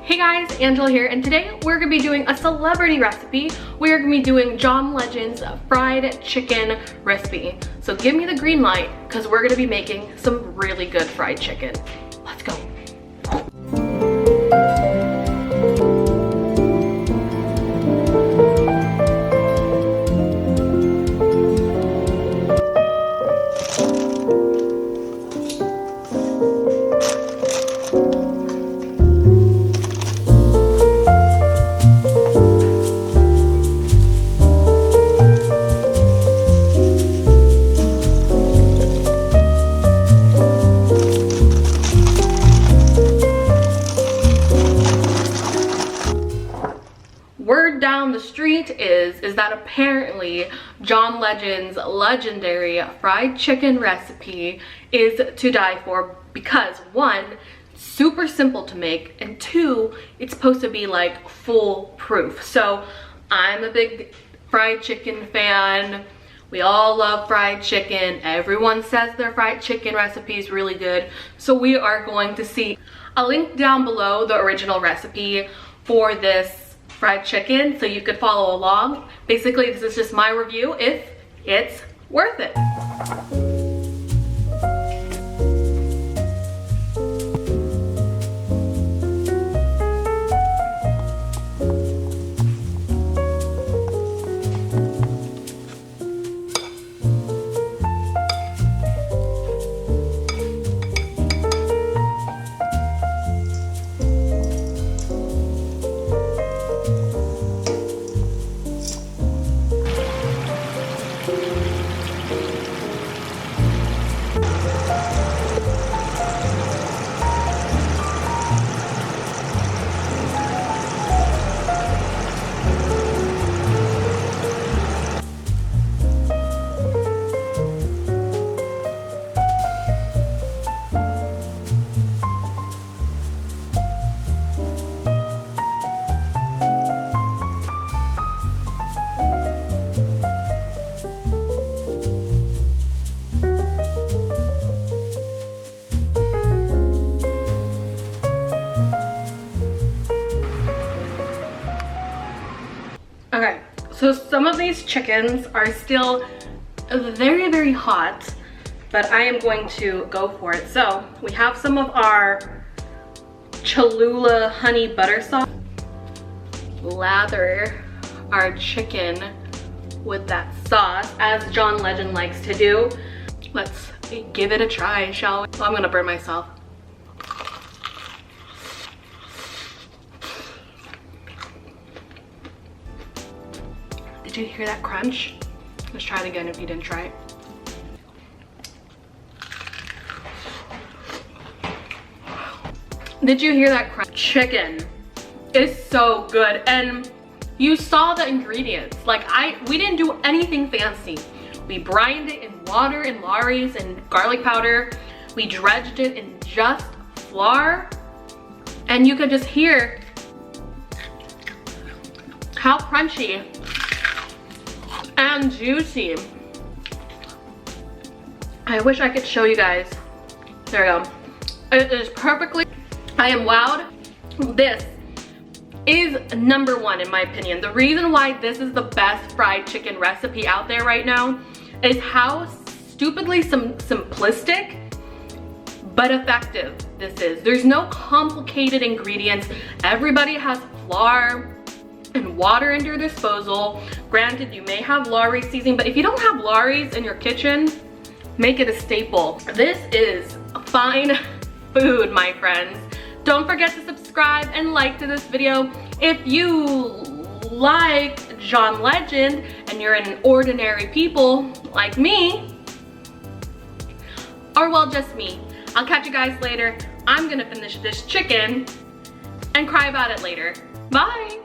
Hey guys, Angela here, and today we're gonna be doing a celebrity recipe. We're gonna be doing John Legend's fried chicken recipe. So give me the green light, because we're gonna be making some really good fried chicken. Let's go. Word down the street is that apparently John Legend's legendary fried chicken recipe is to die for because one, super simple to make, and two, it's supposed to be like foolproof. So I'm a big fried chicken fan. We all love fried chicken. Everyone says their fried chicken recipe is really good. So we are going to see. I'll link down below the original recipe for this fried chicken so you could follow along. Basically, this is just my review if it's worth it. Okay, so some of these chickens are still very, very hot, but I am going to go for it. So we have some of our Cholula honey butter sauce. Lather our chicken with that sauce, as John Legend likes to do. Let's give it a try, shall we? Oh, I'm gonna burn myself. Did you hear that crunch? Let's try it again if you didn't try it. Did you hear that crunch? Chicken is so good, and you saw the ingredients. Like we didn't do anything fancy. We brined it in water and Lawry's and garlic powder. We dredged it in just flour, and you could just hear how crunchy and juicy. I wish I could show you guys. There we go. It is perfectly, I am wowed. This is #1 in my opinion. The reason why this is the best fried chicken recipe out there right now is how stupidly simplistic but effective this is. There's no complicated ingredients. Everybody has flour and water at your disposal. Granted, you may have Lawry's seasoning, but if you don't have Lawry's in your kitchen, make it a staple. This is fine food, my friends. Don't forget to subscribe and like to this video. If you like John Legend and you're an ordinary people like me, or well, just me, I'll catch you guys later. I'm gonna finish this chicken and cry about it later. Bye.